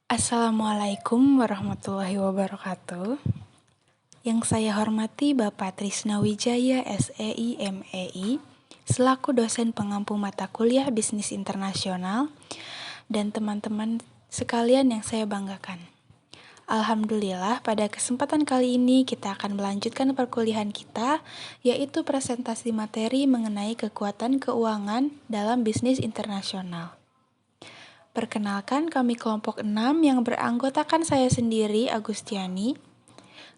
Assalamualaikum warahmatullahi wabarakatuh. Yang saya hormati Bapak Trisna Wijaya SEI MEI, selaku dosen pengampu mata kuliah Bisnis Internasional, dan teman-teman sekalian yang saya banggakan. Alhamdulillah, pada kesempatan kali ini kita akan melanjutkan perkuliahan kita, yaitu presentasi materi mengenai kekuatan keuangan dalam bisnis internasional. Perkenalkan, kami kelompok 6 yang beranggotakan saya sendiri, Agustiani,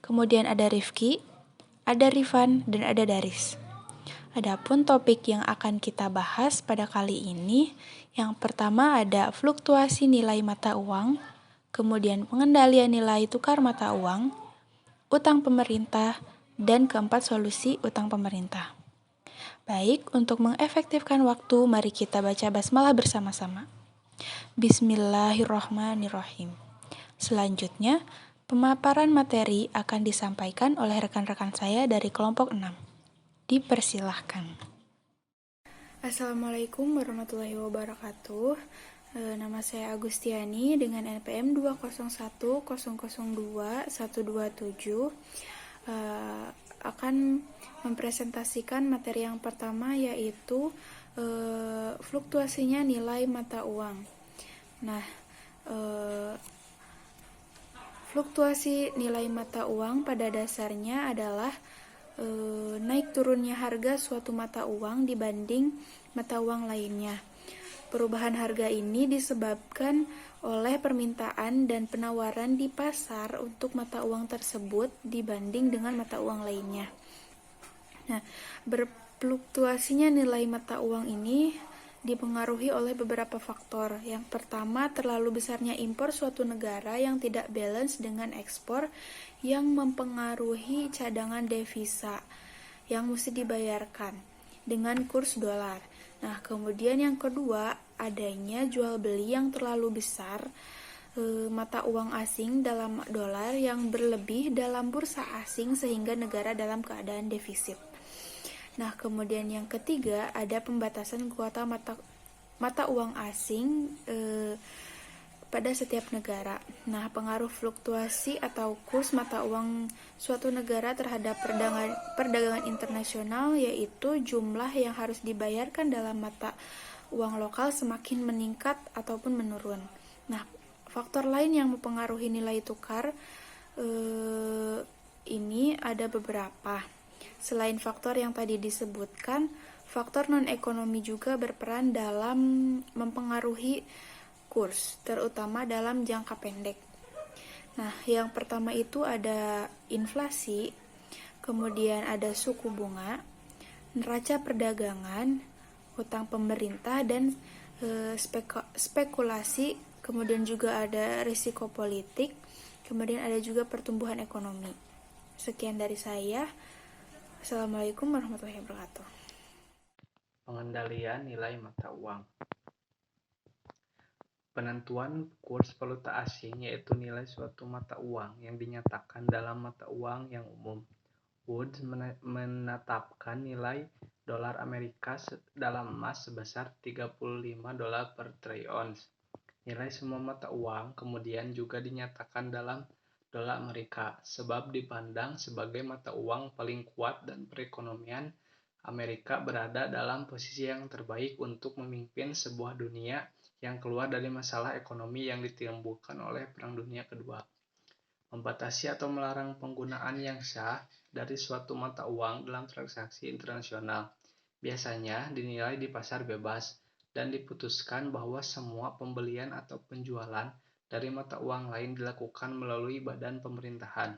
kemudian ada Rifki, ada Rifan, dan ada Daris. Adapun topik yang akan kita bahas pada kali ini, yang pertama ada fluktuasi nilai mata uang, kemudian pengendalian nilai tukar mata uang, utang pemerintah, dan keempat solusi utang pemerintah. Baik, untuk mengefektifkan waktu, mari kita baca basmalah bersama-sama. Bismillahirrahmanirrahim. Selanjutnya, pemaparan materi akan disampaikan oleh rekan-rekan saya dari kelompok 6. Dipersilahkan. Assalamualaikum warahmatullahi wabarakatuh. Nama saya Agustiani dengan NPM 201002127. Akan mempresentasikan materi yang pertama, yaitu fluktuasinya nilai mata uang. Nah, fluktuasi nilai mata uang pada dasarnya adalah naik turunnya harga suatu mata uang dibanding mata uang lainnya. Perubahan harga ini disebabkan oleh permintaan dan penawaran di pasar untuk mata uang tersebut dibanding dengan mata uang lainnya. Nah, berfluktuasinya nilai mata uang ini dipengaruhi oleh beberapa faktor. Yang pertama, terlalu besarnya impor suatu negara yang tidak balance dengan ekspor yang mempengaruhi cadangan devisa yang mesti dibayarkan dengan kurs dolar. Nah, kemudian yang kedua, adanya jual beli yang terlalu besar mata uang asing dalam dolar yang berlebih dalam bursa asing sehingga negara dalam keadaan defisit. Nah, kemudian yang ketiga, ada pembatasan kuota mata uang asing pada setiap negara. Nah, pengaruh fluktuasi atau kurs mata uang suatu negara terhadap perdagangan internasional, yaitu jumlah yang harus dibayarkan dalam mata uang lokal semakin meningkat ataupun menurun. Nah, faktor lain yang mempengaruhi nilai tukar ini ada beberapa. Selain faktor yang tadi disebutkan, faktor non-ekonomi juga berperan dalam mempengaruhi kurs, terutama dalam jangka pendek. Nah, yang pertama itu ada inflasi, kemudian ada suku bunga, neraca perdagangan, hutang pemerintah, dan spekulasi, kemudian juga ada risiko politik, kemudian ada juga pertumbuhan ekonomi. Sekian dari saya. Assalamualaikum warahmatullahi wabarakatuh. Pengendalian nilai mata uang. Penentuan kurs valuta asing yaitu nilai suatu mata uang yang dinyatakan dalam mata uang yang umum. Woods menetapkan nilai dolar Amerika dalam emas sebesar 35 dolar per troy ounce. Nilai semua mata uang kemudian juga dinyatakan dalam dolar Amerika sebab dipandang sebagai mata uang paling kuat dan perekonomian Amerika berada dalam posisi yang terbaik untuk memimpin sebuah dunia yang keluar dari masalah ekonomi yang ditimbulkan oleh Perang Dunia Kedua. Membatasi atau melarang penggunaan yang sah dari suatu mata uang dalam transaksi internasional biasanya dinilai di pasar bebas dan diputuskan bahwa semua pembelian atau penjualan dari mata uang lain dilakukan melalui badan pemerintahan.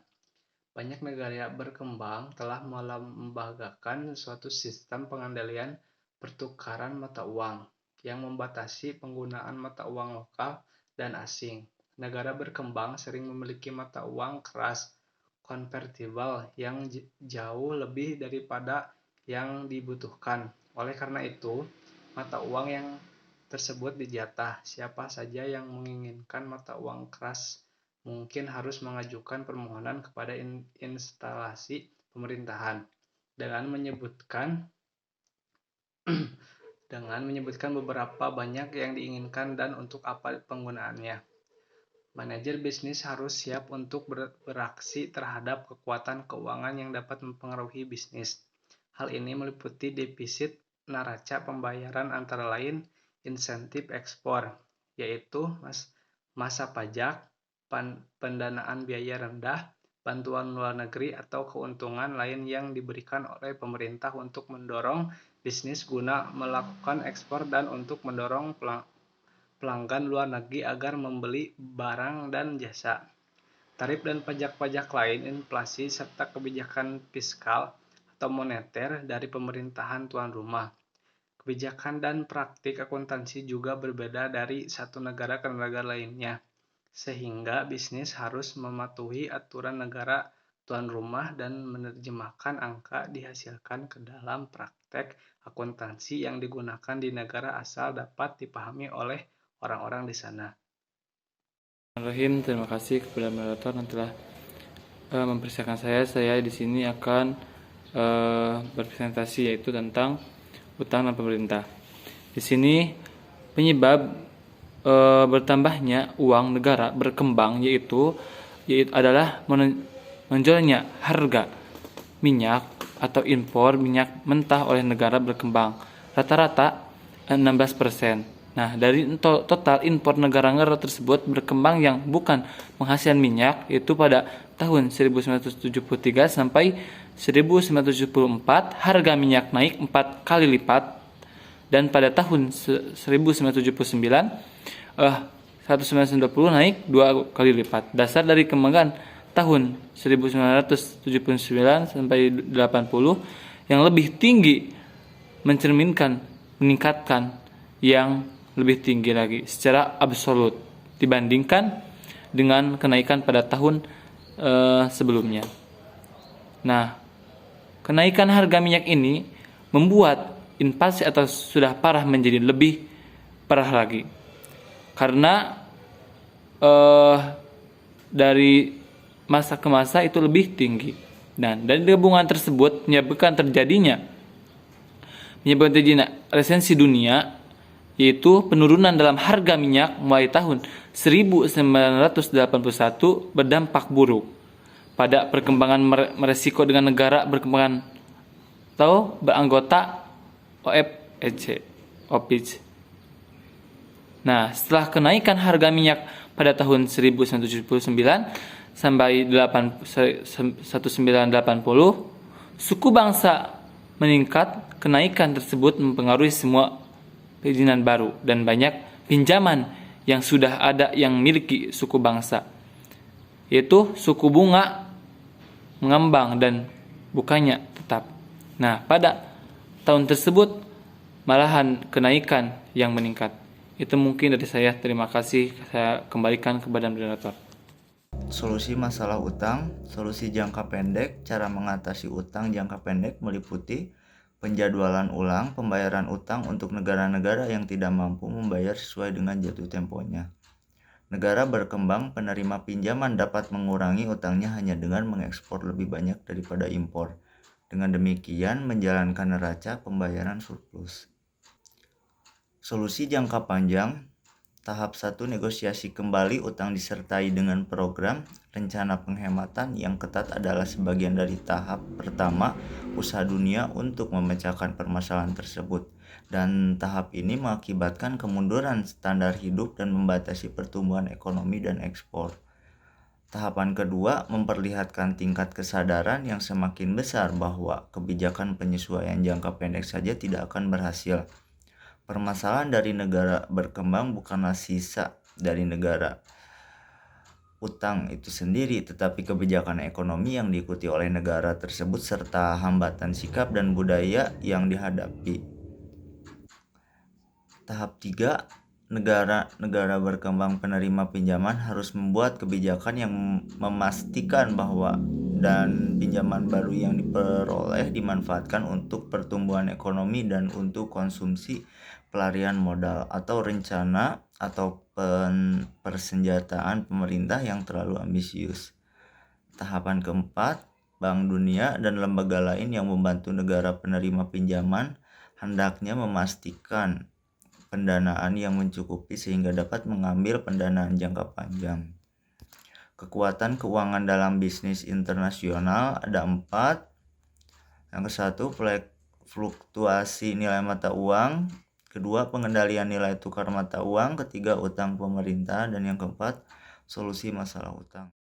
Banyak negara berkembang telah melembagakan suatu sistem pengendalian pertukaran mata uang yang membatasi penggunaan mata uang lokal dan asing. Negara berkembang sering memiliki mata uang keras convertible yang jauh lebih daripada yang dibutuhkan. Oleh karena itu, mata uang yang tersebut dijatah. Siapa saja yang menginginkan mata uang keras mungkin harus mengajukan permohonan kepada instalasi pemerintahan dengan menyebutkan beberapa banyak yang diinginkan dan untuk apa penggunaannya. Manajer bisnis harus siap untuk beraksi terhadap kekuatan keuangan yang dapat mempengaruhi bisnis. Hal ini meliputi defisit neraca pembayaran antara lain insentif ekspor, yaitu masa pajak, pendanaan biaya rendah, bantuan luar negeri, atau keuntungan lain yang diberikan oleh pemerintah untuk mendorong bisnis guna melakukan ekspor dan untuk mendorong pelanggan luar negeri agar membeli barang dan jasa. Tarif dan pajak-pajak lain, inflasi, serta kebijakan fiskal atau moneter dari pemerintahan tuan rumah. Kebijakan dan praktik akuntansi juga berbeda dari satu negara ke negara lainnya, sehingga bisnis harus mematuhi aturan negara tuan rumah dan menerjemahkan angka dihasilkan ke dalam praktek akuntansi yang digunakan di negara asal dapat dipahami oleh orang-orang di sana. Rahim, terima kasih kepada moderator yang telah mempersiapkan saya. Saya di sini akan berpresentasi yaitu tentang utang dan pemerintah. Di sini penyebab bertambahnya uang negara berkembang yaitu adalah menonjolnya harga minyak atau impor minyak mentah oleh negara berkembang rata-rata 16%. Nah, dari total impor negara-negara tersebut berkembang yang bukan penghasil minyak yaitu pada tahun 1973 sampai 1974 harga minyak naik 4 kali lipat, dan pada tahun 1979 1990 naik 2 kali lipat. Dasar dari kembangan tahun 1979 sampai 80 yang lebih tinggi mencerminkan meningkatkan yang lebih tinggi lagi secara absolut dibandingkan dengan kenaikan pada tahun sebelumnya. Nah, kenaikan harga minyak ini membuat inflasi atau sudah parah menjadi lebih parah lagi karena dari masa ke masa itu lebih tinggi, dan dari gabungan tersebut menyebabkan terjadinya resensi dunia, yaitu penurunan dalam harga minyak mulai tahun 1981 berdampak buruk pada perkembangan meresiko dengan negara berkembang atau beranggota OPEC. Nah, setelah kenaikan harga minyak pada tahun 1979 sampai 1980, suku bangsa meningkat. Kenaikan tersebut mempengaruhi semua perizinan baru dan banyak pinjaman yang sudah ada yang miliki suku bangsa, yaitu suku bunga mengambang dan bukannya tetap. Nah, pada tahun tersebut malahan kenaikan yang meningkat. Itu mungkin dari saya. Terima kasih. Saya kembalikan kepada moderator. Solusi masalah utang, solusi jangka pendek. Cara mengatasi utang jangka pendek meliputi penjadwalan ulang pembayaran utang untuk negara-negara yang tidak mampu membayar sesuai dengan jatuh temponya. Negara berkembang penerima pinjaman dapat mengurangi utangnya hanya dengan mengekspor lebih banyak daripada impor. Dengan demikian menjalankan neraca pembayaran surplus. Solusi jangka panjang. Tahap 1, negosiasi kembali utang disertai dengan program rencana penghematan yang ketat adalah sebagian dari tahap pertama usaha dunia untuk memecahkan permasalahan tersebut, dan tahap ini mengakibatkan kemunduran standar hidup dan membatasi pertumbuhan ekonomi dan ekspor. Tahapan kedua memperlihatkan tingkat kesadaran yang semakin besar bahwa kebijakan penyesuaian jangka pendek saja tidak akan berhasil. Permasalahan dari negara berkembang bukanlah sisa dari negara utang itu sendiri, tetapi kebijakan ekonomi yang diikuti oleh negara tersebut serta hambatan sikap dan budaya yang dihadapi. Tahap 3, negara berkembang penerima pinjaman harus membuat kebijakan yang memastikan bahwa dan pinjaman baru yang diperoleh dimanfaatkan untuk pertumbuhan ekonomi dan untuk konsumsi pelarian modal atau rencana atau persenjataan pemerintah yang terlalu ambisius. Tahapan keempat, Bank Dunia dan lembaga lain yang membantu negara penerima pinjaman hendaknya memastikan pendanaan yang mencukupi sehingga dapat mengambil pendanaan jangka panjang. kekuatan keuangan dalam bisnis internasional ada 4. Yang ke-1 fluktuasi nilai mata uang, kedua pengendalian nilai tukar mata uang, ketiga utang pemerintah, dan yang keempat solusi masalah utang.